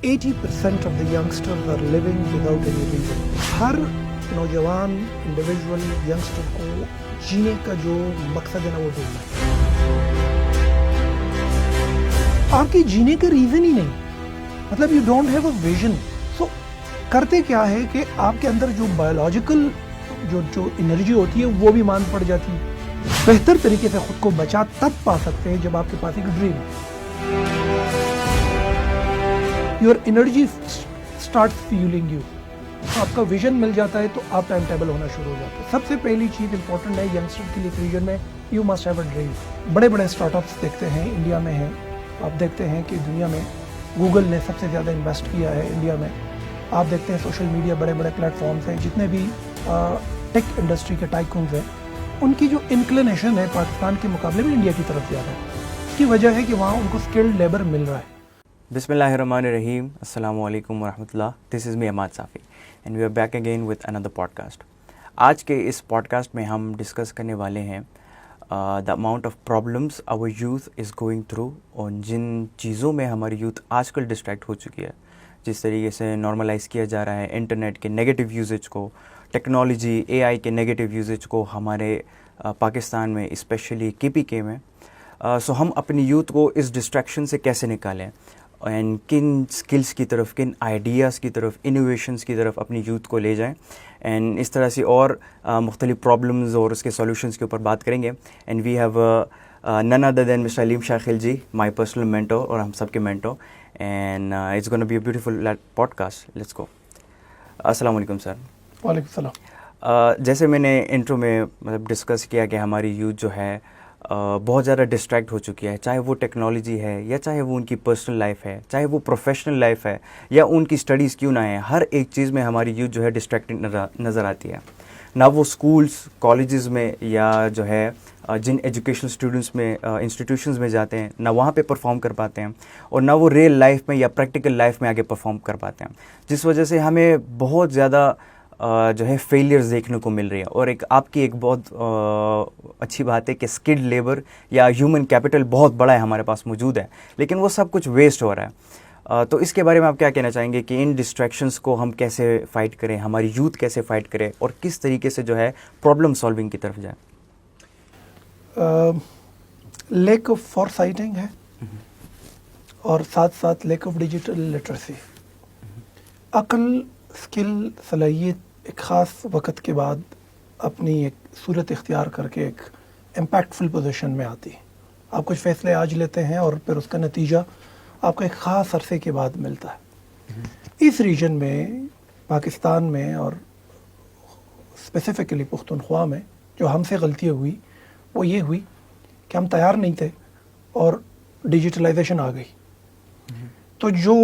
80% of the youngsters are living without any reason. ہر نوجوان individual youngster کو جینے کا جو مقصد ہے نا وہ ڈھونڈنا ہے. آپ کی جینے کا ریزن ہی نہیں, مطلب you don't have a vision. So کرتے کیا ہے کہ آپ کے اندر جو بایولوجیکل جو انرجی ہوتی ہے وہ بھی ماند پڑ جاتی ہے. بہتر طریقے سے خود کو بچا تب پا سکتے ہیں جب آپ کے پاس ایک ڈریم ہے. Your energy start fuelling you. آپ کا ویژن مل جاتا ہے تو آپ ٹائم ٹیبل ہونا شروع ہو جاتا ہے. سب سے پہلی چیز امپورٹنٹ ہے ینگسٹر کے لیے اس ریجن میں, you must have a dream. بڑے بڑے اسٹارٹ اپس دیکھتے ہیں انڈیا میں ہیں, آپ دیکھتے ہیں کہ دنیا میں گوگل نے سب سے زیادہ انویسٹ کیا ہے انڈیا میں. آپ دیکھتے ہیں سوشل میڈیا, بڑے بڑے پلیٹ فارمز ہیں, جتنے بھی ٹیک انڈسٹری کے ٹائکونز ہیں, ان کی جو انکلینیشن ہے پاکستان کے مقابلے میں انڈیا کی طرف زیادہ ہے. اس کی وجہ ہے کہ وہاں ان کو اسکلڈ لیبر مل رہا ہے. بسم اللہ الرحمن الرحیم. السلام علیکم ورحمۃ اللہ. This is me Imad Safi and we are back again with Andar podcast. آج کے اس پوڈ کاسٹ میں ہم ڈسکس کرنے والے ہیں the amount of problems our youth is going through, اور جن چیزوں میں ہماری یوتھ آج کل ڈسٹریکٹ ہو چکی ہے, جس طریقے سے نارملائز کیا جا رہا ہے انٹرنیٹ کے نیگیٹو یوزیج کو, ٹیکنالوجی اے آئی کے نیگیٹو یوزیج کو ہمارے پاکستان میں اسپیشلی کے پی کے میں. سو ہم اپنی یوتھ کو اس ڈسٹریکشن سے کیسے نکالیں, اینڈ کن اسکلس کی طرف, کن آئیڈیاز کی طرف, انوویشنس کی طرف اپنی یوتھ کو لے جائیں, اینڈ اس طرح سے اور مختلف پرابلمز اور اس کے سولوشنس کے اوپر بات کریں گے. And we have none other than mister Aleem Shakhil ji, my personal mentor اور ہم سب کے mentor, and it's gonna be a beautiful podcast. Let's go. السلام علیکم سر. وعلیکم السلام. جیسے میں نے انٹرو میں مطلب ڈسکس کیا کہ ہماری یوتھ جو ہے بہت زیادہ ڈسٹریکٹ ہو چکی ہے, چاہے وہ ٹیکنالوجی ہے, یا چاہے وہ ان کی پرسنل لائف ہے, چاہے وہ پروفیشنل لائف ہے, یا ان کی اسٹڈیز کیوں نہ ہیں. ہر ایک چیز میں ہماری یوتھ جو ہے ڈسٹریکٹ نظر آتی ہے. نہ وہ اسکولس کالجز میں یا جو ہے جن ایجوکیشنل اسٹوڈنٹس میں انسٹیٹیوشنز میں جاتے ہیں, نہ وہاں پہ پرفارم کر پاتے ہیں, اور نہ وہ ریئل لائف میں یا پریکٹیکل لائف میں آگے پرفارم کر پاتے ہیں, جس وجہ سے ہمیں بہت زیادہ جو ہے فیلیئرز دیکھنے کو مل رہی ہے. اور ایک آپ کی ایک بہت اچھی بات ہے کہ اسکلڈ لیبر یا ہیومن کیپٹل بہت بڑا ہے ہمارے پاس موجود ہے, لیکن وہ سب کچھ ویسٹ ہو رہا ہے. تو اس کے بارے میں آپ کیا کہنا چاہیں گے کہ ان ڈسٹریکشنس کو ہم کیسے فائٹ کریں, ہماری یوتھ کیسے فائٹ کرے, اور کس طریقے سے جو ہے پرابلم سالونگ کی طرف جائیں؟ لیک آف فور سائٹنگ ہے, اور ساتھ ساتھ لیک آف ڈیجیٹل لٹریسی. عقل, اسکل, صلاحیت ایک خاص وقت کے بعد اپنی ایک صورت اختیار کر کے ایک امپیکٹفل پوزیشن میں آتی ہے. آپ کچھ فیصلے آج لیتے ہیں اور پھر اس کا نتیجہ آپ کو ایک خاص عرصے کے بعد ملتا ہے. اس ریجن میں, پاکستان میں, اور اسپیسیفکلی پختونخوا میں جو ہم سے غلطی ہوئی وہ یہ ہوئی کہ ہم تیار نہیں تھے اور ڈیجیٹلائزیشن آ گئی. تو جو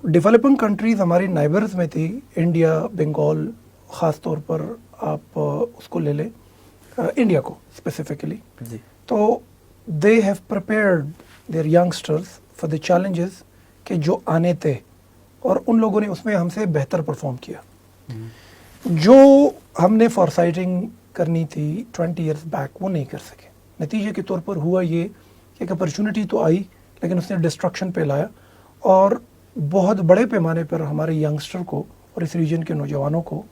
ڈیولپنگ کنٹریز ہماری نائبرز میں تھی, انڈیا, بنگال, خاص طور پر آپ اس کو لے لیں انڈیا کو اسپیسیفکلی, تو they have prepared their youngsters for the challenges کہ جو آنے تھے, اور ان لوگوں نے اس میں ہم سے بہتر پرفارم کیا. جو ہم نے فور سائٹنگ کرنی تھی 20 ایئرس بیک وہ نہیں کر سکے. نتیجے کے طور پر ہوا یہ کہ ایک اپرچونٹی تو آئی, لیکن اس نے ڈسٹرکشن پہ لایا, اور بہت بڑے پیمانے پر ہمارے ینگسٹر کو اور اس ریجن کے نوجوانوں کو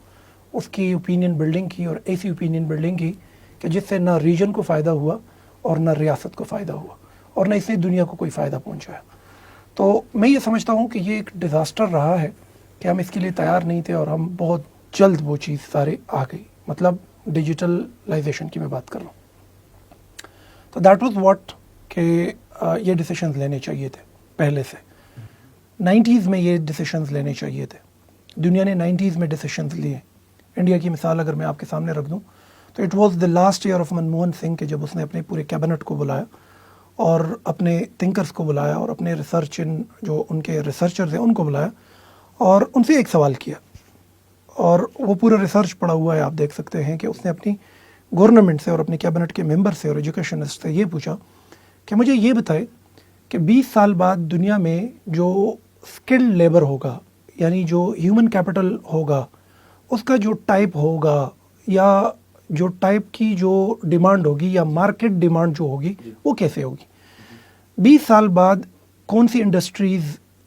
اس کی اوپینین بلڈنگ کی, اور ایسی اوپینین بلڈنگ کی کہ جس سے نہ ریجن کو فائدہ ہوا اور نہ ریاست کو فائدہ ہوا, اور نہ اس نے دنیا کو کوئی فائدہ پہنچایا. تو میں یہ سمجھتا ہوں کہ یہ ایک ڈیزاسٹر رہا ہے کہ ہم اس کے لیے تیار نہیں تھے, اور ہم بہت جلد وہ چیز سارے آ گئی. مطلب ڈیجیٹلائزیشن کی میں بات کر رہا ہوں. تو دیٹ واز واٹ کہ یہ ڈیسیشنز لینے چاہیے تھے پہلے سے. 90s میں یہ ڈیسیشنز لینے چاہیے تھے. دنیا نے 90s میں ڈیسیشنز لیے. انڈیا کی مثال اگر میں آپ کے سامنے رکھ دوں تو it was the last year of Manmohan Singh کہ جب اس نے اپنے پورے کیبنٹ کو بلایا اور اپنے تھنکرز کو بلایا اور اپنے جو ان کے ریسرچرز ہیں ان کو بلایا, اور ان سے ایک سوال کیا, اور وہ پورا ریسرچ پڑا ہوا ہے, آپ دیکھ سکتے ہیں کہ اس نے اپنی گورنمنٹ سے اور اپنے کیبنٹ کے ممبر سے اور ایجوکیشنسٹ سے یہ پوچھا کہ مجھے یہ بتائے کہ 20 سال بعد دنیا میں جو اسکلڈ لیبر ہوگا, یعنی جو ہیومن کیپٹل ہوگا, اس کا جو ٹائپ ہوگا یا جو ٹائپ کی جو ڈیمانڈ ہوگی یا مارکیٹ ڈیمانڈ جو ہوگی وہ کیسے ہوگی. 20 سال بعد کون سی انڈسٹریز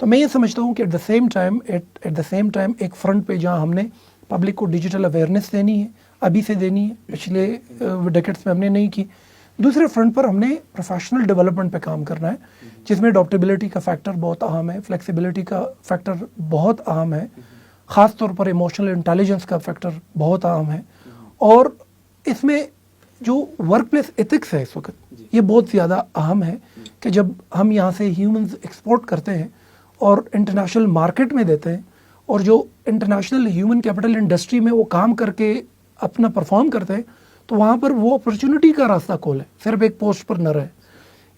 تو میں یہ سمجھتا ہوں کہ ایٹ دا سیم ٹائم ایک فرنٹ پہ جہاں ہم نے پبلک کو ڈیجیٹل اویئرنیس دینی ہے، ابھی سے دینی ہے، پچھلے ڈیکیڈس میں ہم نے نہیں کی. دوسرے فرنٹ پر ہم نے پروفیشنل ڈیولپمنٹ پہ کام کرنا ہے، جس میں اڈاپٹیبلٹی کا فیکٹر بہت اہم ہے، فلیکسیبلٹی کا فیکٹر بہت اہم ہے، خاص طور پر ایموشنل انٹیلیجنس کا فیکٹر بہت اہم ہے. اور اس میں جو ورک پلیس ایتھکس ہے اس وقت یہ بہت زیادہ اہم ہے کہ جب ہم یہاں سے ہیومنز ایکسپورٹ کرتے ہیں اور انٹرنیشنل مارکیٹ میں دیتے ہیں، اور جو انٹرنیشنل ہیومن کیپٹل انڈسٹری میں وہ کام کر کے اپنا پرفارم کرتے ہیں، تو وہاں پر وہ اپرچونٹی کا راستہ کھولے، صرف ایک پوسٹ پر نہ رہے.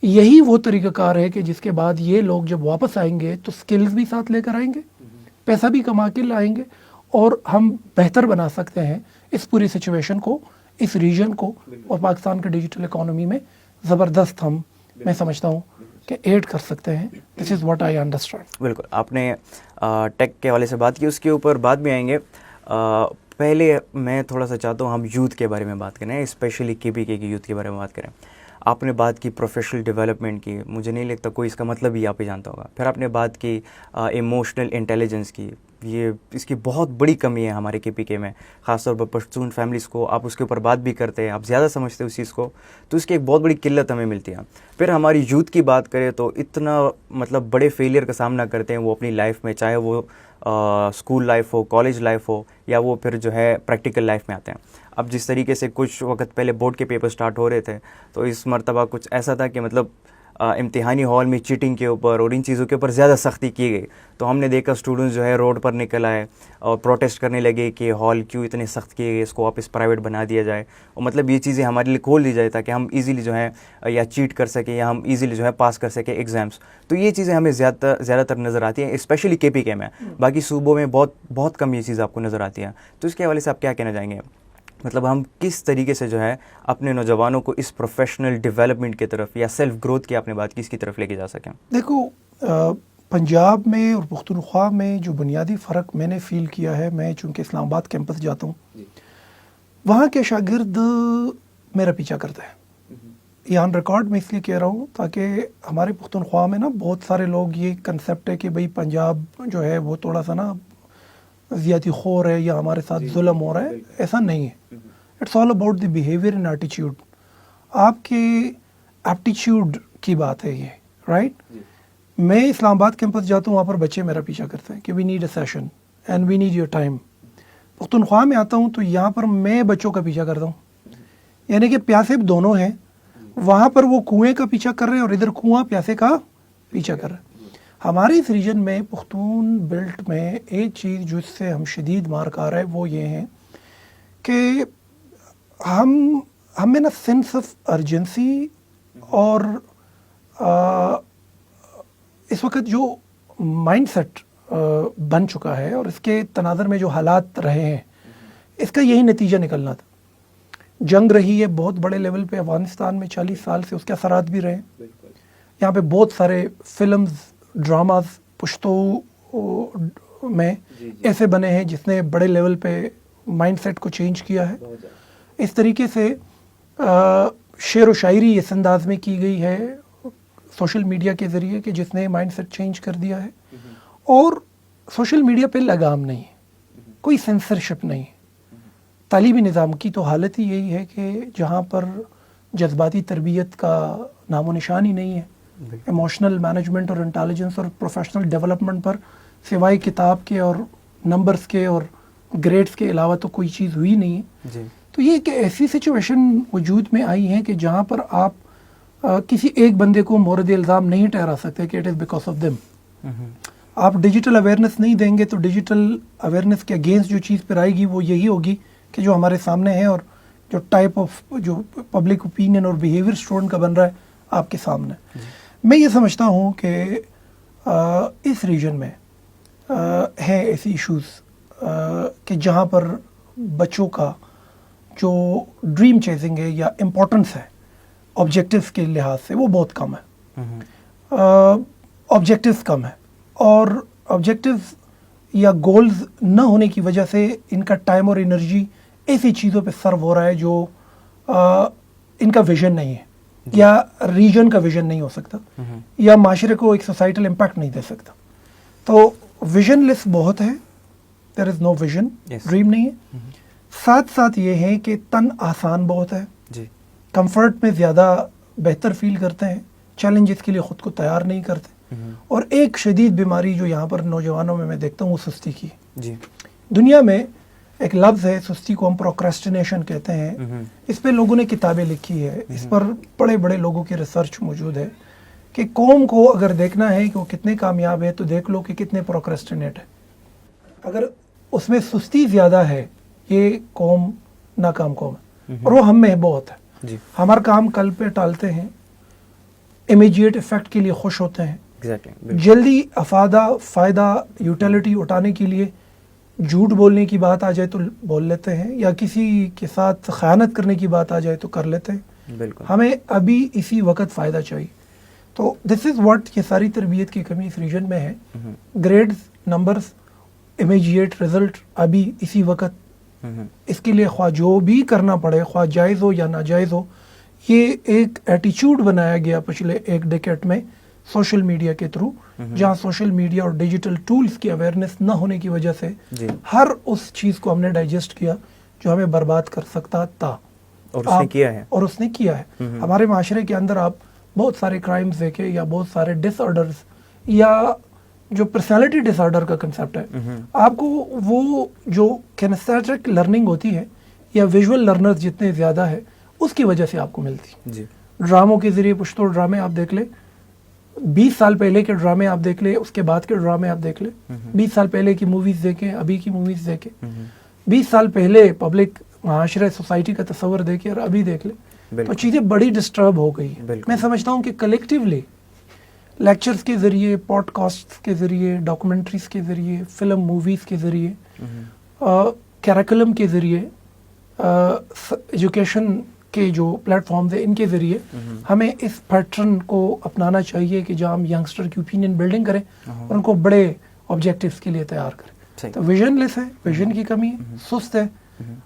یہی وہ طریقہ کار ہے کہ جس کے بعد یہ لوگ جب واپس آئیں گے تو سکلز بھی ساتھ لے کر آئیں گے، پیسہ بھی کما کے لائیں گے، اور ہم بہتر بنا سکتے ہیں اس پوری سچویشن کو، اس ریجن کو، اور پاکستان کے ڈیجیٹل اکانومی میں زبردست ہم میں سمجھتا ہوں کہ ایڈ کر سکتے ہیں. دس از واٹ آئی انڈرسٹینڈ. بالکل، آپ نے ٹیک کے حوالے سے بات کی، اس کے اوپر بعد میں آئیں گے. پہلے میں تھوڑا سا چاہتا ہوں ہم یوتھ کے بارے میں بات کریں، اسپیشلی KPK کی یوتھ کے بارے میں بات کریں. آپ نے بات کی پروفیشنل ڈیولپمنٹ کی، مجھے نہیں لگتا کوئی اس کا مطلب ہی آپ ہی جانتا ہوگا. پھر آپ نے بات کی ایموشنل انٹیلیجنس کی، یہ اس کی بہت بڑی کمی ہے ہمارے KPK میں، خاص طور پر پشتون فیملیز کو. آپ اس کے اوپر بات بھی کرتے ہیں، آپ زیادہ سمجھتے ہیں اس چیز کو، تو اس کی ایک بہت بڑی قلت ہمیں ملتی ہے. پھر ہماری یوتھ کی بات کریں تو اتنا مطلب بڑے فیلئر کا سامنا کرتے ہیں وہ اپنی لائف میں، چاہے وہ اسکول لائف ہو، کالج لائف ہو، یا وہ پھر جو ہے پریکٹیکل لائف میں آتے ہیں. اب جس طریقے سے کچھ وقت پہلے بورڈ کے پیپر سٹارٹ ہو رہے تھے، تو اس مرتبہ کچھ ایسا تھا کہ مطلب امتحانی ہال میں چیٹنگ کے اوپر اور ان چیزوں کے اوپر زیادہ سختی کی گئی. تو ہم نے دیکھا اسٹوڈنٹس جو ہے روڈ پر نکل آئے اور پروٹیسٹ کرنے لگے کہ ہال کیوں اتنے سخت کیے گئے، اس کو واپس پرائیویٹ بنا دیا جائے، اور مطلب یہ چیزیں ہمارے لیے کھول دی جائے تاکہ ہم ایزیلی جو ہے یا چیٹ کر سکیں یا ہم ایزیلی جو ہے پاس کر سکیں ایگزامس. تو یہ چیزیں ہمیں زیادہ تر نظر آتی ہیں، اسپیشلی KPK میں. باقی صوبوں میں بہت کم یہ چیز آپ کو نظر آتی ہیں. تو اس کے حوالے سے آپ کیا کہنا چاہیں گے؟ مطلب ہم کس طریقے سے جو ہے اپنے نوجوانوں کو اس پروفیشنل ڈیولپمنٹ کی طرف یا سیلف گروتھ کی آپ نے بات کی، اس کی طرف لے کے جا سکیں؟ دیکھو، پنجاب میں اور پختونخوا میں جو بنیادی فرق میں نے فیل کیا ہے، میں چونکہ اسلام آباد کیمپس جاتا ہوں، وہاں کے شاگرد میرا پیچھا کرتے ہیں. یہ آن ریکارڈ میں اس لیے کہہ رہا ہوں تاکہ ہمارے پختونخوا میں نا بہت سارے لوگ یہ کنسیپٹ ہے کہ بھئی پنجاب جو ہے وہ تھوڑا سا نا زیادتی خور ہے یا ہمارے ساتھ ظلم ہو رہا ہے. ایسا نہیں ہے. It's all about the behaviour and ایٹیچیوڈ. آپ کے ایپٹیچیوڈ کی بات ہے یہ، رائٹ؟ میں اسلام آباد کیمپس جاتا ہوں، وہاں پر بچے میرا پیچھا کرتے ہیں کہ we need a session and we need your time. Pakhtunkhwa میں آتا ہوں تو یہاں پر میں بچوں کا پیچھا کرتا ہوں، یعنی کہ پیاسے دونوں ہیں. وہاں پر وہ کنویں کا پیچھا کر رہے ہیں اور ادھر کنواں پیاسے کا پیچھا کر رہے ہیں. ہمارے اس ریجن میں پختون بیلٹ میں ایک چیز جو اس سے ہم شدید مار کھا رہے ہیں وہ یہ ہے کہ ہمیں نا سینس آف ارجنسی اور اس وقت جو مائنڈ سیٹ بن چکا ہے اور اس کے تناظر میں جو حالات رہے ہیں، اس کا یہی نتیجہ نکلنا تھا. جنگ رہی ہے بہت بڑے لیول پہ افغانستان میں 40 سال سے، اس کے اثرات بھی رہے ہیں. یہاں پہ بہت سارے فلمز، ڈراماز پشتو میں ایسے بنے ہیں جس نے بڑے لیول پہ مائنڈ سیٹ کو چینج کیا ہے. اس طریقے سے شعر و شاعری اس انداز میں کی گئی ہے سوشل میڈیا کے ذریعے کہ جس نے مائنڈ سیٹ چینج کر دیا ہے. اور سوشل میڈیا پہ لگام نہیں ہے، کوئی سینسرشپ نہیں ہے. تعلیمی نظام کی تو حالت ہی یہی ہے کہ جہاں پر جذباتی تربیت کا نام و نشان ہی نہیں ہے. ایموشنل مینجمنٹ اور انٹیلیجنس اور پروفیشنل ڈیولپمنٹ پر سوائے کتاب کے اور نمبرز کے اور گریڈز کے علاوہ تو کوئی چیز ہوئی نہیں ہے. تو یہ کہ ایسی سچویشن وجود میں آئی ہیں کہ جہاں پر آپ کسی ایک بندے کو مورد الزام نہیں ٹھہرا سکتے کہ it is because of them. آپ ڈیجیٹل اویئرنیس نہیں دیں گے تو ڈیجیٹل اویئرنیس کے اگینسٹ جو چیز پر آئے گی وہ یہی ہوگی کہ جو ہمارے سامنے ہے اور جو ٹائپ آف جو پبلک اوپینین اور بیہیویئر اسٹوڈنٹ کا بن رہا ہے آپ کے سامنے. میں یہ سمجھتا ہوں کہ اس ریجن میں ہیں ایسی ایشوز کہ جہاں پر بچوں کا جو ڈریم چیزنگ ہے یا امپورٹنس ہے آبجیکٹیوز کے لحاظ سے وہ بہت کم ہے. آبجیکٹیوز کم ہے اور آبجیکٹیوز یا گولز نہ ہونے کی وجہ سے ان کا ٹائم اور انرجی ایسی چیزوں پہ سرو ہو رہا ہے جو ان کا ویژن نہیں ہے یا ریجن کا ویژن نہیں ہو سکتا یا معاشرے کو ایک سوسائٹل امپیکٹ نہیں دے سکتا. تو ویژن لیس بہت ہے, دیر از نو ویژن, ڈریم نہیں ہے. ساتھ ساتھ یہ ہے کہ تن آسان بہت ہے, جی, کمفرٹ میں زیادہ بہتر فیل کرتے ہیں, چیلنجز کے لیے خود کو تیار نہیں کرتے. اور ایک شدید بیماری جو یہاں پر نوجوانوں میں دیکھتا ہوں وہ سستی کی ہے. جی, دنیا میں ایک لفظ ہے سستی کو ہم پروکریسٹینیشن کہتے ہیں. اس پہ لوگوں نے کتابیں لکھی ہے, اس پر بڑے بڑے لوگوں کی ریسرچ موجود ہے کہ قوم کو اگر دیکھنا ہے کہ وہ کتنے کامیاب ہے تو دیکھ لو کہ کتنے پروکریسٹینیٹ ہے. اگر اس میں سستی زیادہ ہے یہ قوم ناکام قوم ہے, اور وہ ہم میں بہت ہے. جی, ہمارا کام کل پہ ٹالتے ہیں, امیجیٹ افیکٹ کے لیے خوش ہوتے ہیں, جلدی افادہ فائدہ یوٹیلیٹی اٹھانے کے لیے جھوٹ بولنے کی بات آ جائے تو بول لیتے ہیں, یا کسی کے ساتھ خیانت کرنے کی بات آ جائے تو کر لیتے ہیں. بالکل, ہمیں ابھی اسی وقت فائدہ چاہیے. تو دس از واٹ, یہ ساری تربیت کی کمی اس ریجن میں ہے. گریڈز, نمبرز, امیجیٹ رزلٹ ابھی اسی وقت. اس کے لیے خواہ جو بھی کرنا پڑے, خواہ جائز ہو یا ناجائز ہو, یہ ایک ایٹیچیوڈ بنایا گیا پچھلے ایک ڈیکیڈ میں سوشل میڈیا کے تھرو, جہاں سوشل میڈیا اور ڈیجیٹل ٹولز کی اویئرنیس نہ ہونے کی وجہ سے ہر اس چیز کو ہم نے ڈائجسٹ کیا جو ہمیں برباد کر سکتا تھا, اور اس نے کیا ہے. اور اس نے کیا ہے. ہمارے معاشرے کے اندر آپ بہت سارے کرائمز دیکھیں, یا بہت سارے ڈس آرڈرز, یا جو پرسنالٹی ڈس آرڈر کا کنسیپٹ ہے, آپ کو وہ جو کینیستھیٹک لرننگ ہوتی ہے یا ویژول لرنرز جتنے زیادہ ہے اس کی وجہ سے آپ کو ملتی. جی, ڈراموں کے ذریعے پشتو ڈرامے آپ دیکھ لیں, 20 سال پہلے کے ڈرامے آپ دیکھ لیں, اس کے بعد کے ڈرامے آپ دیکھ لیں. 20 سال پہلے کی موویز دیکھیں, ابھی کی موویز دیکھیں. 20 سال پہلے پبلک معاشرے سوسائٹی کا تصور دیکھیں اور ابھی دیکھ لیں, تو چیزیں بڑی ڈسٹرب ہو گئی ہیں. میں سمجھتا ہوں کہ کلیکٹیولی لیکچرز کے ذریعے, پوڈ کاسٹ کے ذریعے, ڈاکومنٹریز کے ذریعے, فلم موویز کے ذریعے, کیریکولم کے ذریعے, ایجوکیشن کے جو پلیٹ فارمز ہیں ان کے ذریعے ہمیں اس پیٹرن کو اپنانا چاہیے کہ جہاں ہم ینگسٹر کی اوپینین بلڈنگ کریں اور ان کو بڑے آبجیکٹیوز کے لیے تیار کریں. تو ویژن لیس ہے, ویژن کی کمی ہے, سست ہے,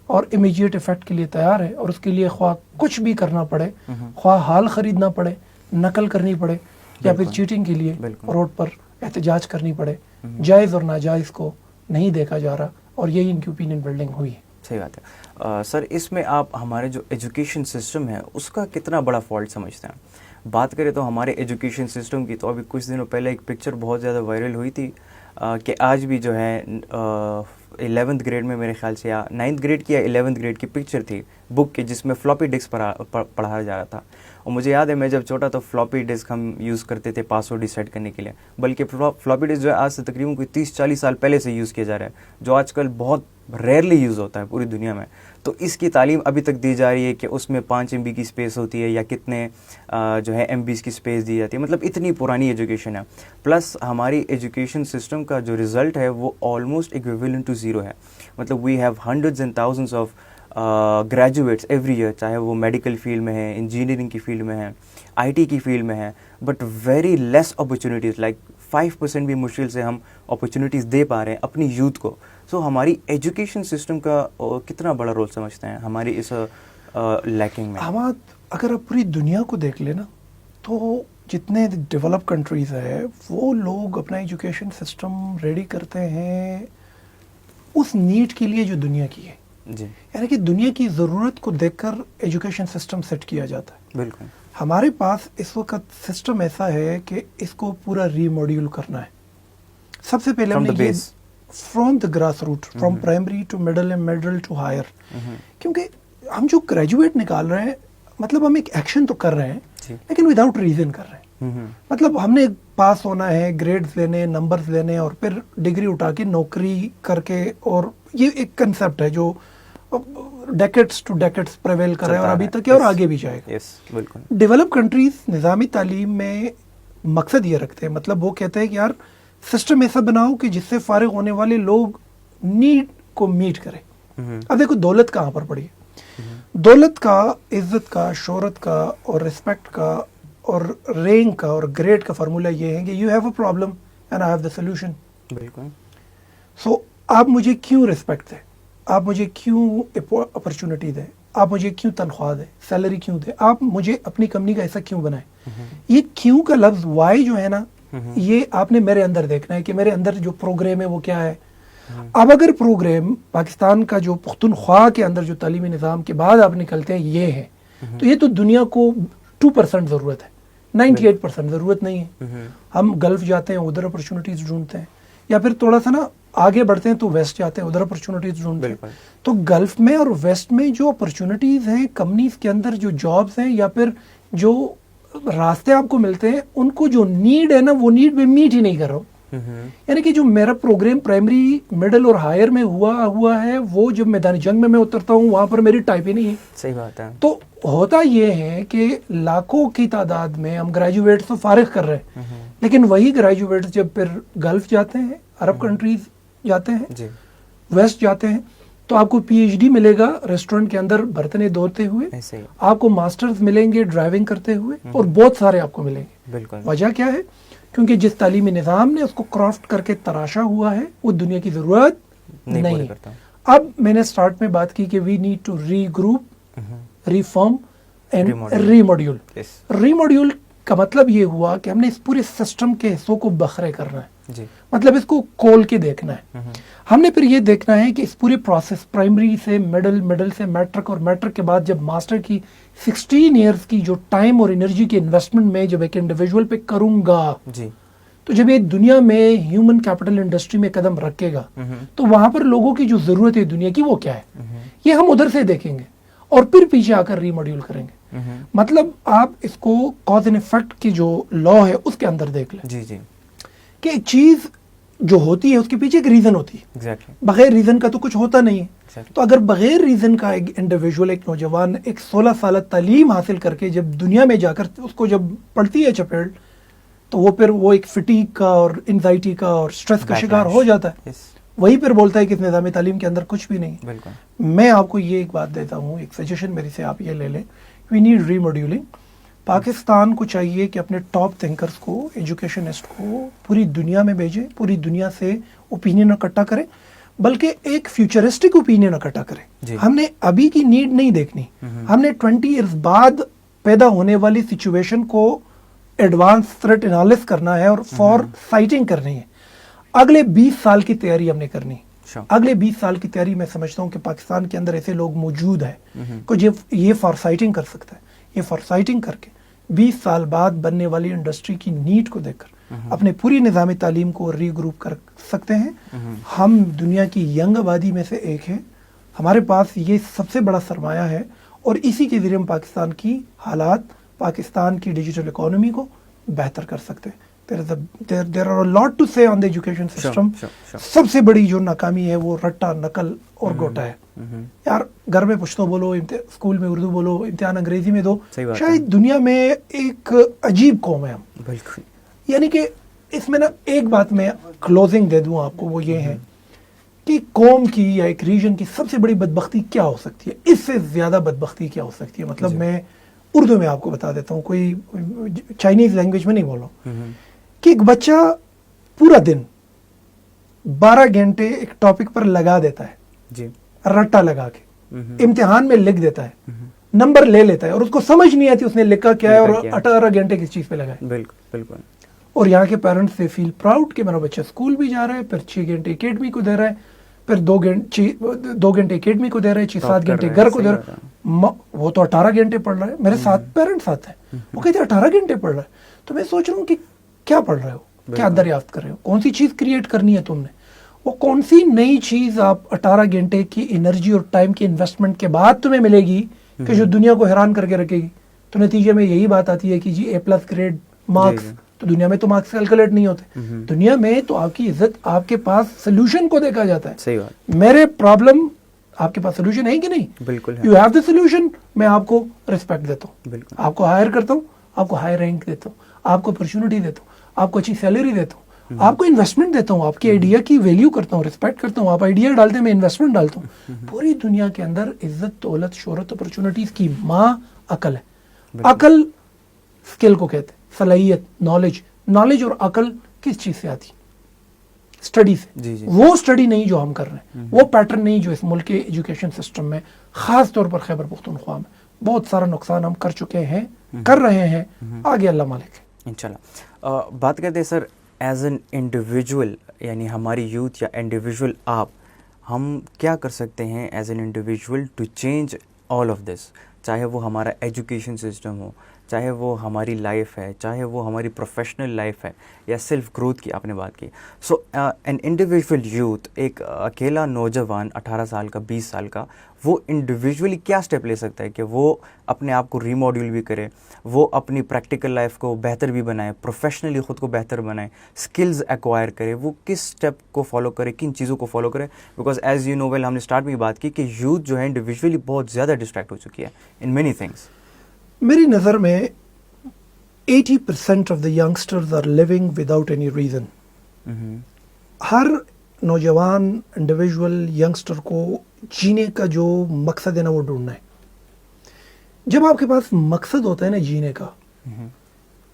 اور امیجیٹ افیکٹ کے لیے تیار ہے, اور اس کے لیے خواہ کچھ بھی کرنا پڑے, خواہ حال خریدنا پڑے, نقل کرنی پڑے, یا پھر چیٹنگ کے لیے روڈ پر احتجاج کرنی پڑے, جائز اور ناجائز کو نہیں دیکھا جا رہا, اور یہی ان کی اوپینین بلڈنگ ہوئی ہے. صحیح بات ہے. سر, اس میں آپ ہمارے جو ایجوکیشن سسٹم ہے اس کا کتنا بڑا فالٹ سمجھتے ہیں؟ بات کریں تو ہمارے ایجوکیشن سسٹم کی, تو ابھی کچھ دنوں پہلے ایک پکچر بہت زیادہ وائرل ہوئی تھی کہ آج بھی جو ہے 11th گریڈ میں میرے خیال سے, یا 9th گریڈ کی یا 11th گریڈ کی پکچر تھی بک کی, جس میں فلاپی ڈسک پڑھایا جا رہا تھا. اور مجھے یاد ہے میں جب چھوٹا تو فلاپی ڈسک ہم یوز کرتے تھے پاسورڈ ڈیسائڈ کرنے کے لیے, بلکہ فلاپی ڈسک جو ہے آج سے تقریباً کوئی 30-40 سال پہلے سے یوز کیا جا رہا ہے, جو آج کل بہت ریئرلی یوز ہوتا ہے پوری دنیا میں. تو اس کی تعلیم ابھی تک دی جا رہی ہے کہ اس میں 5 MB کی اسپیس ہوتی ہے, یا کتنے جو ہے MBs کی اسپیس دی جاتی ہے. مطلب اتنی پرانی ایجوکیشن ہے. پلس ہماری ایجوکیشن سسٹم کا جو رزلٹ ہے وہ آلموسٹ ایکویولنٹ ٹو زیرو ہے. مطلب we have hundreds and thousands of graduates every year, چاہے وہ میڈیکل فیلڈ میں ہیں, انجینئرنگ کی فیلڈ میں ہیں, IT کی فیلڈ میں ہیں, but very less opportunities, like 5% بھی مشکل سے ہم اپرچونیٹیز دے پا رہے ہیں اپنی یوتھ کو. سو ہماری ایجوکیشن سسٹم کا کتنا بڑا رول سمجھتے ہیں ہماری اس لیکنگ میں؟ اگر آپ پوری دنیا کو دیکھ لیں نا, تو جتنے ڈیولپ کنٹریز ہیں وہ لوگ اپنا ایجوکیشن سسٹم ریڈی کرتے ہیں اس نیڈ کے لیے جو دنیا کی ہے. جی, یعنی کہ دنیا کی ضرورت کو دیکھ کر ایجوکیشن سسٹم سیٹ کیا جاتا ہے. بالکل. ہمارے پاس اس وقت سسٹم ایسا ہے کہ اس کو پورا ری ماڈیول کرنا ہے. سب سے پہلے from the grass root, from primary to middle and middle to higher. کیونکہ ہم جو گریجویٹ نکال رہے ہیں, مطلب ہم ایک ایکشن تو کر رہے ہیں لیکن وداؤٹ ریزن کر رہے ہیں. مطلب ہم نے پاس ہونا ہے, گریڈز لینے, نمبرز لینے, اور پھر ڈگری اٹھا کے نوکری کر کے, اور یہ ایک کنسیپٹ ہے جو ڈیکیڈز ٹو ڈیکیڈز پریویل کر رہے ہیں, اور ابھی تک ہے اور آگے بھی جائے گا. ڈیولپ کنٹریز نظامی تعلیم میں مقصد یہ رکھتے ہیں, مطلب وہ کہتے ہیں کہ یار سسٹم ایسا بناؤ کہ جس سے فارغ ہونے والے لوگ نیڈ کو میٹ کریں. اب دیکھو دولت کہاں پر پڑی ہے. دولت کا, عزت کا, شہرت کا, اور رسپیکٹ کا, اور رینک کا, اور گریڈ کا فارمولہ یہ ہے کہ you have a problem and I have the solution. بالکل. سو آپ مجھے کیوں رسپیکٹ دیں, آپ مجھے کیوں اپرچونٹی دیں, آپ مجھے کیوں تنخواہ دیں, سیلری کیوں دیں, آپ مجھے اپنی کمپنی کا ایسا کیوں بنائیں. یہ کیوں کا لفظ, وائی جو ہے نا, یہ آپ نے میرے اندر دیکھنا ہے کہ میرے اندر جو پروگرام ہے وہ کیا ہے. اب اگر پروگرام پاکستان کا جو پختونخوا کے اندر جو تعلیمی نظام کے بعد آپ نکلتے ہیں یہ ہے, تو یہ تو دنیا کو 2% ضرورت ہے, 98% ضرورت نہیں ہے. ہم گلف جاتے ہیں, ادھر اپرچونیٹیز ڈھونڈتے ہیں, یا پھر تھوڑا سا نا آگے بڑھتے ہیں تو ویسٹ جاتے ہیں, ادھر اپرچونیٹیز ڈھونڈتے ہیں. تو گلف میں اور ویسٹ میں جو اپرچونیٹیز ہیں, کمپنیز کے اندر جو جابز ہیں, یا پھر جو راستے آپ کو ملتے ہیں, ان کو جو نیڈ ہے نا وہ نیڈ میں میٹ ہی نہیں کر رہا ہوں. یعنی کہ جو میرا پروگرام پرائمری, مڈل اور ہائر میں ہوا ہے, وہ جب میدان جنگ میں اترتا ہوں وہاں پر میری ٹائپ ہی نہیں ہے. صحیح بات ہے. تو ہوتا یہ ہے کہ لاکھوں کی تعداد میں ہم گریجویٹس تو فارغ کر رہے ہیں, لیکن وہی گریجویٹس جب پھر گلف جاتے ہیں, عرب کنٹریز جاتے ہیں, ویسٹ جاتے ہیں, تو آپ کو پی ایچ ڈی ملے گا ریسٹورنٹ کے اندر برتنیں دھوتے ہوئے, آپ کو ماسٹرز ملیں گے ڈرائیونگ کرتے ہوئے, اور بہت سارے آپ کو ملیں گے. وجہ کیا ہے؟ کیونکہ جس تعلیمی نظام نے اس کو کرافٹ کر کے تراشا ہوا ہے وہ دنیا کی ضرورت نہیں ہے. اب میں نے سٹارٹ میں بات کی کہ we need to regroup, reform and remodule. Remodule کا مطلب یہ ہوا کہ ہم نے اس پورے سسٹم کے حصوں کو بکھرے کرنا ہے, مطلب اس کو کھول کے دیکھنا ہے. ہم نے پھر یہ دیکھنا ہے کہ اس پورے پروسیس پرائمری سے مڈل سے میٹرک, اور میٹرک کے بعد جب ماسٹر کی 16 ایئرز کی جو ٹائم اور انرجی کی انویسٹمنٹ میں جب ایک انڈیویجول پہ کروں گا, تو جب یہ دنیا میں ہیومن کیپٹل انڈسٹری میں قدم رکھے گا, تو وہاں پر لوگوں کی جو ضرورت ہے دنیا کی وہ کیا ہے, یہ ہم ادھر سے دیکھیں گے اور پھر پیچھے آ کر ری ماڈیول کریں گے. مطلب آپ اس کو کاز اینڈ ایفیکٹ کی جو لا ہے اس کے اندر دیکھ لیں کہ ایک چیز جو ہوتی ہے اس کے پیچھے ایک ریزن ہوتی ہے, بغیر ریزن کا تو کچھ ہوتا نہیں ہے. تو اگر بغیر ریزن کا ایک انڈیویجول, ایک نوجوان ایک 16 سالہ تعلیم حاصل کر کے جب دنیا میں جا کر اس کو جب پڑتی ہے چپیڑ, تو وہ پھر وہ ایک فٹیگ کا اور انزائٹی کا اور سٹریس کا شکار ہو جاتا ہے. وہی پھر بولتا ہے کہ اس نظام تعلیم کے اندر کچھ بھی نہیں. میں آپ کو یہ ایک بات دیتا ہوں, ایک سجیشن میری سے آپ یہ لے لیں, وی نیڈ ری ماڈیولنگ. پاکستان کو چاہیے کہ اپنے ٹاپ تھنکرز کو, ایجوکیشنسٹ کو پوری دنیا میں بھیجے, پوری دنیا سے اوپینین اکٹھا کریں, بلکہ ایک فیوچرسٹک اوپینین اکٹھا کریں. ہم نے ابھی کی نیڈ نہیں دیکھنی, ہم نے 20 ایئرز بعد پیدا ہونے والی سچویشن کو ایڈوانس تھریٹ انالیس کرنا ہے اور فار سائٹنگ کرنی ہے. اگلے 20 سال کی تیاری ہم نے کرنی. اگلے 20 سال کی تیاری میں سمجھتا ہوں کہ پاکستان کے اندر ایسے لوگ موجود ہیں کہ یہ فار سائٹنگ کر سکتا ہے. یہ فار سائٹنگ کر کے 20 سال بعد بننے والی انڈسٹری کی نیڈ کو دیکھ کر اپنے پوری نظام تعلیم کو ری گروپ کر سکتے ہیں. ہم دنیا کی ینگ آبادی میں سے ایک ہیں, ہمارے پاس یہ سب سے بڑا سرمایہ ہے, اور اسی کے ذریعے ہم پاکستان کی حالات, پاکستان کی ڈیجیٹل اکانومی کو بہتر کر سکتے ہیں. There are a lot to say on the education system. سب سے بڑی جو ناکامی ہے وہ رٹا, نقل اور گوٹا ہے. یار گھر میں پشتو بولو, اسکول میں اردو بولو, امتحان انگریزی میں دو. شاید دنیا میں ایک عجیب قوم ہے ہم. بالکل. یعنی کہ اس میں نا ایک بات میں کلوزنگ دے دوں آپ کو, وہ یہ ہے کہ قوم کی یا ایک ریجن کی سب سے بڑی بدبختی کیا ہو سکتی ہے, اس سے زیادہ بدبختی کیا ہو سکتی ہے. مطلب میں اردو میں آپ کو بتا دیتا ہوں, کوئی چائنیز لینگویج میں نہیں بول رہا ہوں, کہ ایک بچہ پورا دن 12 گھنٹے ایک ٹاپک پر لگا دیتا ہے, رٹا لگا کے امتحان میں لکھ دیتا ہے, نمبر لے لیتا ہے, اور اس کو سمجھ نہیں آتی اس نے لکھا کیا ہے اور 18 گھنٹے کس چیز پہ لگا ہے. بالکل. اور یہاں کے پیرنٹس سے فیل پراؤڈ کہ میرا بچہ اسکول بھی جا رہا ہے, پھر 6 گھنٹے اکیڈمی کو دے رہا ہے, پھر 2 گھنٹے اکیڈمی کو دے رہا ہے, 6-7 گھنٹے گھر کو دے رہا ہے. وہ تو 18 گھنٹے پڑھ رہا ہے. میرے ساتھ پیرنٹس آتے ہیں, وہ کہتے ہیں 18 گھنٹے پڑھ رہا ہے. تو میں سوچ رہا ہوں کہ کیا پڑھ رہے ہو, کیا دریافت کر رہے ہو, کون سی چیز کریٹ کرنی ہے تم نے, وہ کون سی نئی چیز آپ 18 گھنٹے کی انرجی اور ٹائم کی انویسٹمنٹ کے بعد تمہیں ملے گی کہ جو دنیا کو حیران کر کے رکھے گی. تو نتیجے میں یہی بات آتی ہے کہ جی A+ گریڈ مارکس, تو دنیا میں تو مارکس کیلکولیٹ نہیں ہوتے. دنیا میں تو آپ کی عزت آپ کے پاس سولوشن کو دیکھا جاتا ہے. صحیح بات. میرے پرابلم آپ کے پاس سولوشن ہے کہ نہیں؟ بالکل. یو ہیو دا سولوشن, میں آپ کو ریسپیکٹ دیتا ہوں, بالکل آپ کو ہائر کرتا ہوں, آپ کو ہائی رینک دیتا ہوں, آپ کو اپرچونٹی دیتا ہوں, آپ کو اچھی سیلری دیتا ہوں, آپ کو انویسٹمنٹ دیتا ہوں, آپ کے آئیڈیا کی ویلیو کرتا ہوں, ریسپیکٹ کرتا ہوں. آپ آئیڈیا ڈالتے ہیں, میں انویسٹمنٹ ڈالتا ہوں. پوری دنیا کے اندر عزت, دولت, شہرت, اپرچونٹیز کی ماں عقل ہے. عقل اسکل کو کہتے ہیں, صلاحیت, نالج اور عقل کس چیز سے آتی؟ اسٹڈی سے. وہ اسٹڈی نہیں جو ہم کر رہے ہیں, وہ پیٹرن نہیں جو اس ملک کے ایجوکیشن سسٹم میں, خاص طور پر خیبر پختونخوا میں بہت سارا نقصان ہم کر چکے ہیں, کر رہے ہیں, آگے اللہ مالک ہے. انشاءاللہ. بات کرتے ہیں سر ایز این انڈیویجول، یعنی ہماری یوتھ یا انڈیویجول آپ، ہم کیا کر سکتے ہیں as an individual to change all of this, چاہے وہ ہمارا ایجوکیشن سسٹم ہو، چاہے وہ ہماری لائف ہے، چاہے وہ ہماری پروفیشنل لائف ہے، یا سیلف گروتھ کی آپ نے بات کی. سو این انڈیویجول یوتھ، ایک اکیلا نوجوان 18 سال کا، 20 سال کا، وہ انڈیویجولی کیا اسٹیپ لے سکتا ہے کہ وہ اپنے آپ کو ریماڈیول بھی کرے، وہ اپنی پریکٹیکل لائف کو بہتر بھی بنائے، پروفیشنلی خود کو بہتر بنائے، اسکلز ایکوائر کرے، وہ کس اسٹیپ کو فالو کرے، کن چیزوں کو فالو کرے؟ Because as you know well, ہم نے اسٹارٹ میں یہ بات کی کہ یوتھ جو ہے انڈیویجولی بہت زیادہ ڈسٹریکٹ ہو چکی ہے ان مینی تھنگس. میری نظر میں 80% of the youngsters are living without any reason. ہر نوجوان انڈیویجول ینگسٹر کو جینے کا جو مقصد ہے نا وہ ڈھونڈنا ہے. جب آپ کے پاس مقصد ہوتا ہے نا جینے کا،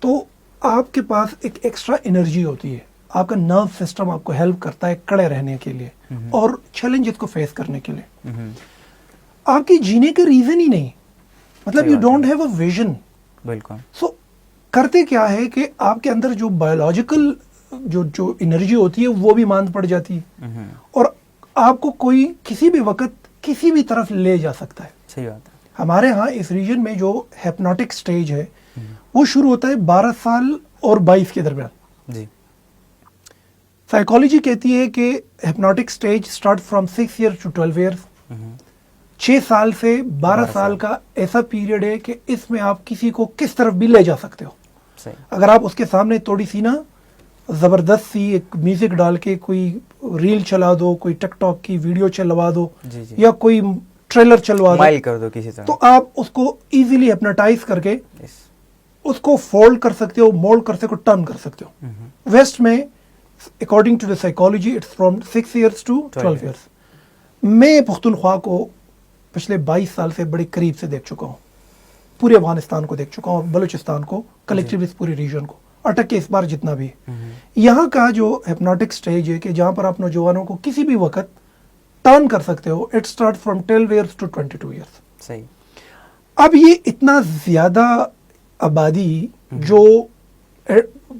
تو آپ کے پاس ایک ایکسٹرا انرجی ہوتی ہے. آپ کا نرو سسٹم آپ کو ہیلپ کرتا ہے کڑے رہنے کے لیے اور چیلنجز کو فیس کرنے کے لیے. آپ کی جینے کا ریزن ہی نہیں، مطلب you don't have a vision. بالکل. سو کرتے کیا ہے کہ آپ کے اندر جو بایولوجیکل جو انرجی ہوتی ہے وہ بھی ماند پڑ جاتی ہے، اور آپ کو کوئی کسی بھی وقت کسی بھی طرف لے جا سکتا ہے. صحیح بات ہے. ہمارے ہاں اس ریجن میں جو ہیپنوٹک سٹیج ہے وہ شروع ہوتا ہے 12 سال اور 22 کے درمیان. جی. سائیکالوجی کہتی ہے کہ hypnotic stage start from 6 years to 12 years. 6 سال سے 12 سال کا ایسا پیریڈ ہے کہ اس میں آپ کسی کو کس طرف بھی لے جا سکتے ہو. اگر آپ اس کے سامنے تھوڑی سی نا زبردست سی ایک میوزک ڈال کے کوئی ریل چلا دو، کوئی ٹک ٹاک کی ویڈیو چلوا دو، یا کوئی ٹریلر چلوا دو، کر دو کسی طرح، تو آپ اس کو ایزیلی ہیپناٹائز کر کے اس کو فولڈ کر سکتے ہو، مولڈ کر سکتے ہو، ٹرن کر سکتے ہو. ویسٹ میں according to the psychology it's from 6 years to 12 years. میں پختونخوا کو پچھلے 22 سال سے بڑے قریب سے دیکھ چکا ہوں. پورے افغانستان کو دیکھ چکا ہوں، بلوچستان کو، کلیکٹیولی پوری ریجن کو، اٹک کے اس بار جتنا بھی ہے. یہاں کا جو ہیپنوٹک سٹیج ہے کہ جہاں پر آپ نوجوانوں کو کسی بھی وقت ٹرن کر سکتے ہو، it start from 12 years to 22 years. صحیح. اب یہ اتنا زیادہ آبادی جو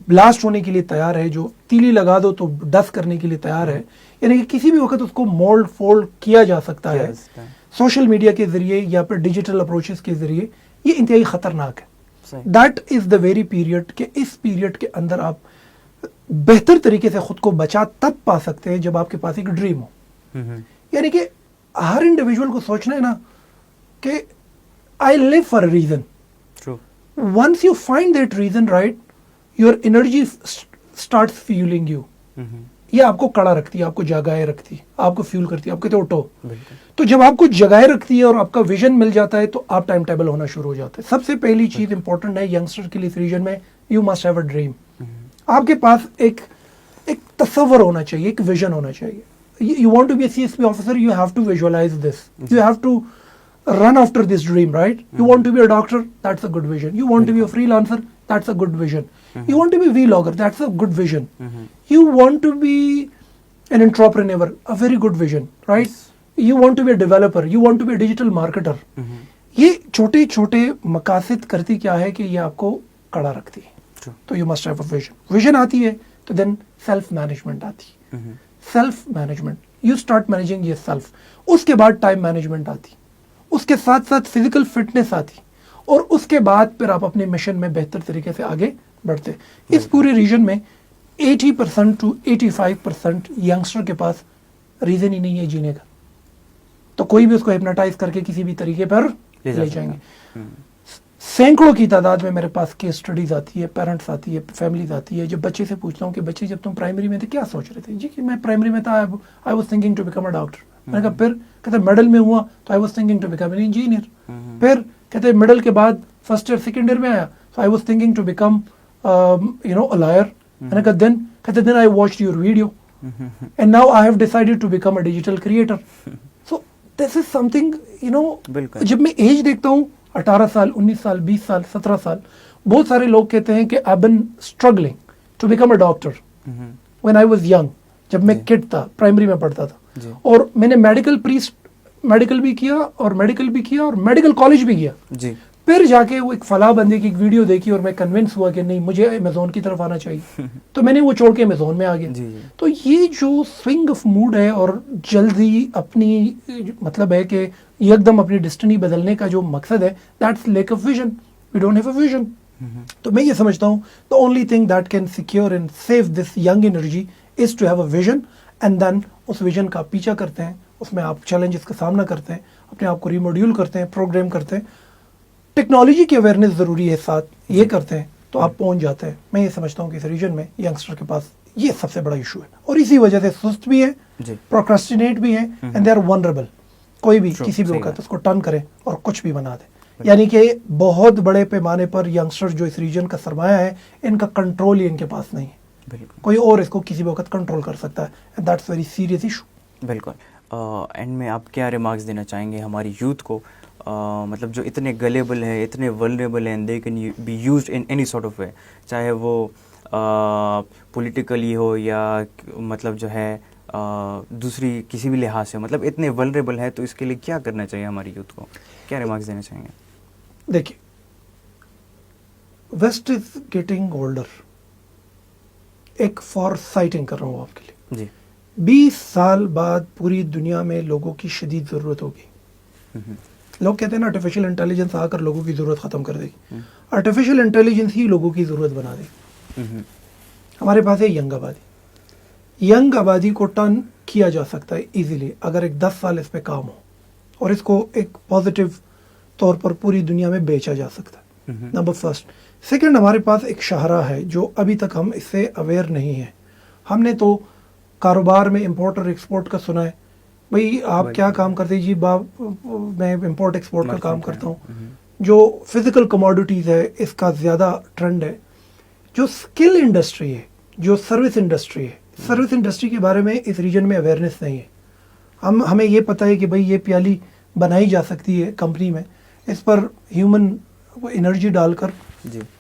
بلاسٹ ہونے کے لیے تیار ہے، جو تیلی لگا دو تو ڈس کرنے کے لیے تیار ہے، یعنی کہ کسی بھی وقت اس کو مولڈ فولڈ کیا جا سکتا ہے سوشل میڈیا کے ذریعے یا پھر ڈیجیٹل اپروچز کے ذریعے، یہ انتہائی خطرناک ہے. That is the very period کہ اس پیریڈ کے اندر آپ بہتر طریقے سے خود کو بچا تب پا سکتے ہیں جب آپ کے پاس ایک ڈریم ہو. یعنی کہ ہر انڈیویجول کو سوچنا ہے نا کہ I live for a reason. Once you find that reason right, your energy starts fueling you. یہ آپ کو کڑا رکھتی ہے، آپ کو جگائے رکھتی ہے، آپ کو فیول کرتی ہے، آپ کہتے اٹھو. تو جب آپ کو جگائے رکھتی ہے اور آپ کا ویژن مل جاتا ہے تو آپ ٹائم ٹیبل ہونا شروع ہو جاتا ہے. سب سے پہلی چیز امپورٹنٹ ہے ینگسٹر کے لیے اس ریجن میں، you must have a dream. آپ کے پاس ایک تصور ہونا چاہیے، ایک ویژن ہونا چاہیے. You want to be a CSP officer, you have to visualise this, you have to run after this dream, right? You want to be a doctor, that's a good vision. You want to be a freelancer, that's a good vision. You want to be a vlogger, that's a good vision. You want to be an entrepreneur, a very good vision, right? You want to be a developer, you want to be a digital marketer. یہ چھوٹے چھوٹے مقاصد کرتی کیا ہے کہ یہ آپ کو کڑا رکھتی ہے. تو you must have a vision. Vision آتی ہے تو then self management آتی ہے. Self management, you start managing yourself. اس کے بعد time management آتی، اس کے ساتھ ساتھ فزیکل فٹنس آتی، اور اس کے بعد پھر آپ اپنے مشن میں بہتر طریقے سے آگے بڑھتے. اس پورے ریجن میں 80% to 85% ینگسٹر کے پاس ریزن ہی نہیں ہے جینے کا، تو کوئی بھی اس کو ہپناٹائز کر کے کسی بھی طریقے پر لے جائیں گے. سینکڑوں کی تعداد میں میرے پاس کیس اسٹڈیز آتی ہے، پیرنٹس آتی ہے، فیملیز آتی ہے. جب بچے سے پوچھتا ہوں کہ بچے جب تم پرائمری میں تھے کیا سوچ رہے تھے؟ جی کہ میں پرائمری میں تھا، I was thinking to become a doctor. میں نے کہا پھر؟ کہتے میڈل میں ہوا تو I was thinking to become an engineer. پھر کہتے میڈل کے بعد فرسٹ ایئر سیکنڈ ایئر میں آیا تو I was thinking to become a lawyer. میں نے کہا دین؟ کہتے then I watched your video and now I have decided to become a digital creator. So this is something جب میں age دیکھتا ہوں 18 سال 19 سال 20 سال 17 سال، بہت سارے لوگ کہتے ہیں کہ I been struggling to become a doctor when I was young. جب میں کڈ تھا، پرائمری میں پڑھتا تھا، اور میں نے میڈیکل بھی کیا اور میڈیکل کالج بھی کیا. پھر جا کے وہ ایک فلاح بندے کی ایک ویڈیو دیکھی اور میں کنونس ہوا کہ نہیں مجھے امیزون کی طرف آنا چاہیے تو میں نے وہ چھوڑ کے امیزون میں آ گیا. تو یہ جو سوئنگ آف موڈ ہے اور جلدی اپنی مطلب ہے کہ یک دم اپنی ڈسٹنی بدلنے کا جو مقصد ہے that's lack of vision. We don't have a vision. تو میں یہ سمجھتا ہوں the only thing that can secure and save this young energy is to have a vision and then اس ویژن کا پیچھا کرتے ہیں, اس میں آپ چیلنجز کا سامنا کرتے ہیں, اپنے آپ کو ریموڈیول کرتے ہیں, پروگرام کرتے ہیں, ٹیکنالوجی کی اویئرنیس ضروری ہے ساتھ یہ کرتے ہیں تو آپ پہنچ جاتے ہیں. میں یہ سمجھتا ہوں کہ اس ریجن میں ینگسٹر کے پاس یہ سب سے بڑا ایشو ہے اور اسی وجہ سے سست بھی ہے, پروکراسٹینیٹ بھی ہے اینڈ دے آر ونربل. کوئی بھی کسی بھی وقت اس کو ٹرن کرے اور کچھ بھی بنا دے. یعنی کہ بہت بڑے پیمانے پر ینگسٹر جو اس ریجن کا سرمایہ ہے ان کا کنٹرول ہی ان کے پاس نہیں ہے. کوئی اور اس کو کسی بھی وقت کنٹرول کر سکتا ہے and that's very serious issue. بالکل. اینڈ میں آپ کیا ریمارکس دینا چاہیں گے ہماری یوتھ کو, مطلب جو اتنے گلیبل ہیں, اتنے ولنریبل ہیں, they can be used in any sort of way, چاہے وہ پولیٹیکلی ہو یا مطلب جو ہے دوسری کسی بھی لحاظ سے, مطلب اتنے ولنریبل ہے تو اس کے لیے کیا کرنا چاہیے ہماری یوتھ کو, کیا ریمارکس دینا چاہیں گے؟ دیکھیے ویسٹ از گیٹنگ اولڈر. ایک فار سائٹنگ کر رہا ہوں آپ کے لیے جی. 20 سال بعد پوری دنیا میں لوگوں کی شدید ضرورت ہوگی. لوگ کہتے ہیں نا آرٹیفیشیل انٹیلیجنس آ کر لوگوں کی ضرورت ختم کر دے گی. آرٹیفیشیل انٹیلیجنس ہی لوگوں کی ضرورت بنا دے گی. ہمارے پاس ہے ینگ آبادی. ینگ آبادی کو ٹرن کیا جا سکتا ہے ایزیلی اگر ایک 10 سال اس پہ کام ہو اور اس کو ایک پازیٹیو طور پر پوری دنیا میں بیچا جا سکتا ہے. Number first. سیکنڈ, ہمارے پاس ایک شاہراہ ہے جو ابھی تک ہم اس سے اویئر نہیں ہیں. ہم نے تو کاروبار میں امپورٹ اور ایکسپورٹ کا سنا ہے. بھئی آپ کیا کام کرتے جی؟ میں امپورٹ ایکسپورٹ کا کام کرتا ہوں. جو فزیکل کموڈیٹیز ہے اس کا زیادہ ٹرینڈ ہے. جو اسکل انڈسٹری ہے, جو سروس انڈسٹری ہے, سروس انڈسٹری کے بارے میں اس ریجن میں اویئرنیس نہیں ہے. ہمیں یہ پتہ ہے کہ بھئی یہ پیالی بنائی جا سکتی ہے کمپنی میں, اس پر ہیومن انرجی ڈال کر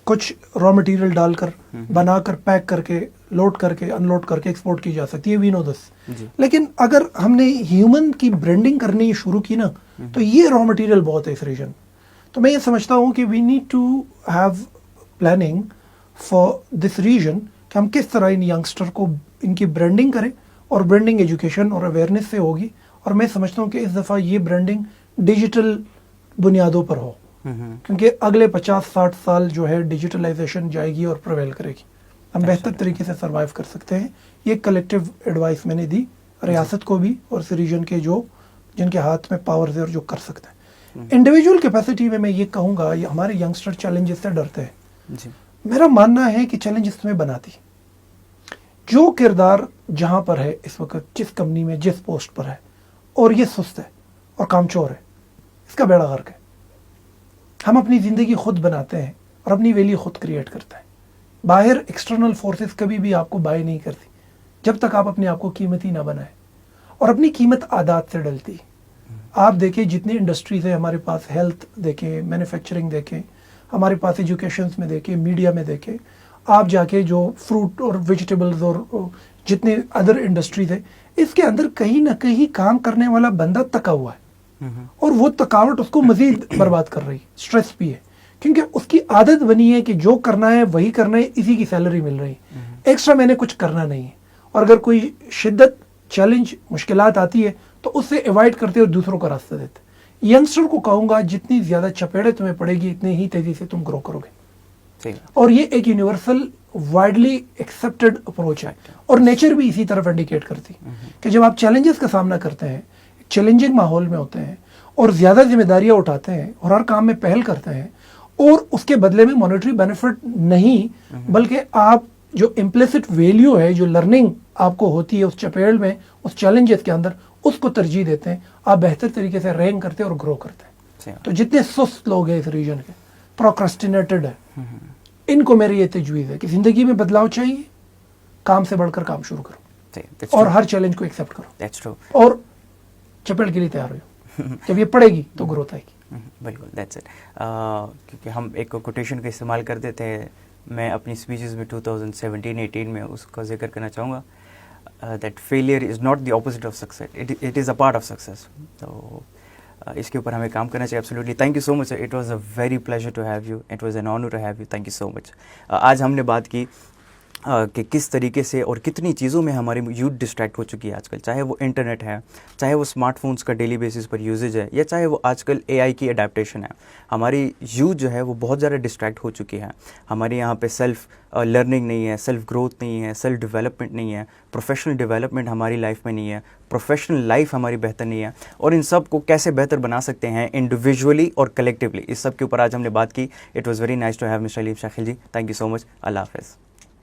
کچھ را مٹیریل ڈال کر بنا کر پیک کر کے لوڈ کر کے ان لوڈ کر کے ایکسپورٹ کی جا سکتی ہے. وی نو دس. لیکن اگر ہم نے ہیومن کی برانڈنگ کرنی شروع کی نا تو یہ را مٹیریل بہت ہے اس ریجن. تو میں یہ سمجھتا ہوں کہ we need to have planning for this region کہ ہم کس طرح ان ینگسٹر کو ان کی برانڈنگ کریں, اور برانڈنگ ایجوکیشن اور اویئرنیس سے ہوگی. اور میں سمجھتا ہوں کہ اس دفعہ یہ برانڈنگ ڈیجیٹل بنیادوں پر ہو, کیونکہ اگلے 50-60 سال جو ہے ڈیجیٹلائزیشن جائے گی اور پرویل کرے گی. ہم بہتر طریقے سے سروائیو کر سکتے ہیں. یہ کلیکٹیو ایڈوائس میں نے دی ریاست کو بھی اور اس ریجن کے جن کے ہاتھ میں پاورز ہے اور جو کر سکتے ہیں. انڈیویجول کیپیسٹی میں یہ کہوں گا یہ ہمارے ینگسٹر چیلنجز سے ڈرتے ہیں. میرا ماننا ہے کہ چیلنجز تمہیں بناتی. جو کردار جہاں پر ہے اس وقت, جس کمپنی میں جس پوسٹ پر ہے, اور یہ سست ہے اور کام چور ہے, اس کا بیڑا غرق ہے. ہم اپنی زندگی خود بناتے ہیں اور اپنی ویلیو خود کریٹ کرتے ہیں. باہر ایکسٹرنل فورسز کبھی بھی آپ کو بائی نہیں کرتی جب تک آپ اپنے آپ کو قیمتی نہ بنائیں. اور اپنی قیمت عادات سے ڈلتی. آپ دیکھیں جتنی انڈسٹریز ہیں ہمارے پاس, ہیلتھ دیکھیں, مینوفیکچرنگ دیکھیں, ہمارے پاس ایجوکیشنز میں دیکھیں, میڈیا میں دیکھیں, آپ جا کے جو فروٹ اور ویجیٹیبلز اور جتنے ادر انڈسٹریز ہیں اس کے اندر کہیں نہ کہیں کام کرنے والا بندہ تکا ہوا ہے. اور وہ تکاوٹ اس کو مزید برباد کر رہی ہے. اسٹریس بھی ہے کیونکہ اس کی عادت بنی ہے کہ جو کرنا ہے وہی کرنا ہے, اسی کی سیلری مل رہی ہے, ایکسٹرا میں نے کچھ کرنا نہیں ہے. اور اگر کوئی شدت, چیلنج, مشکلات آتی ہے تو اس سے ایوائڈ کرتے اور دوسروں کا راستہ دیتے. ینگسٹر کو کہوں گا جتنی زیادہ چپیڑے تمہیں پڑے گی اتنے ہی تیزی سے تم گرو کرو گے. اور یہ ایک یونیورسل وائڈلی ایکسیپٹڈ اپروچ ہے اور نیچر بھی اسی طرف انڈیکیٹ کرتی کہ جب آپ چیلنجز کا سامنا کرتے ہیں, چیلنجنگ ماحول میں ہوتے ہیں اور زیادہ ذمہ داریاں اٹھاتے ہیں اور ہر کام میں پہل کرتے ہیں, اور اس کے بدلے میں مانیٹری بینیفٹ نہیں بلکہ آپ جو امپلیسٹ ویلیو ہے, جو لرننگ آپ کو ہوتی ہے اس چپیڑ میں, اس چیلنجز کے اندر, اس کو ترجیح دیتے ہیں, آپ بہتر طریقے سے رینک کرتے ہیں اور گرو کرتے ہیں. تو جتنے سست لوگ ہیں اس ریجن کے, پروکرسٹینیٹڈ ہے, ان کو میری یہ تجویز ہے کہ زندگی میں بدلاؤ چاہیے, کام سے بڑھ کر کام شروع کرو اور ہر چیلنج کو ایکسیپٹ کرو اور چپیڑ کے لیے تیار ہو. جب یہ پڑے گی تو گروتھ آئے گی. بالکل, دیٹس اٹ. کیونکہ ہم ایک کوٹیشن کا استعمال کرتے تھے, میں اپنی اسپیچز میں 2017-18 میں اس کا ذکر کرنا چاہوں گا, that failure is not the opposite of success, it is a part of success. تو اس کے اوپر ہمیں کام کرنا چاہیے. Absolutely, thank you so much. It was a very pleasure to have you, it was an honour to have you. Thank you so much. آج ہم نے بات کی کہ کس طریقے سے اور کتنی چیزوں میں ہماری یوتھ ڈسٹریکٹ ہو چکی ہے آج کل, چاہے وہ انٹرنیٹ ہے, چاہے وہ اسمارٹ فونس کا ڈیلی بیسس پر یوزیج ہے, یا چاہے وہ آج کل اے آئی کی اڈیپٹیشن ہے. ہماری یوتھ جو ہے وہ بہت زیادہ ڈسٹریکٹ ہو چکی ہے. ہمارے یہاں پہ سیلف لرننگ نہیں ہے, سیلف گروتھ نہیں ہے, سیلف ڈیولپمنٹ نہیں ہے, پروفیشنل ڈیولپمنٹ ہماری لائف میں نہیں ہے, پروفیشنل لائف ہماری بہتر نہیں ہے. اور ان سب کو کیسے بہتر بنا سکتے ہیں انڈیویجولی اور کلیکٹیولی, اس سب کے اوپر آج ہم نے بات کی. It was very nice to have mister Aleem Shakhil ji. Thank you so much. اللہ حافظ.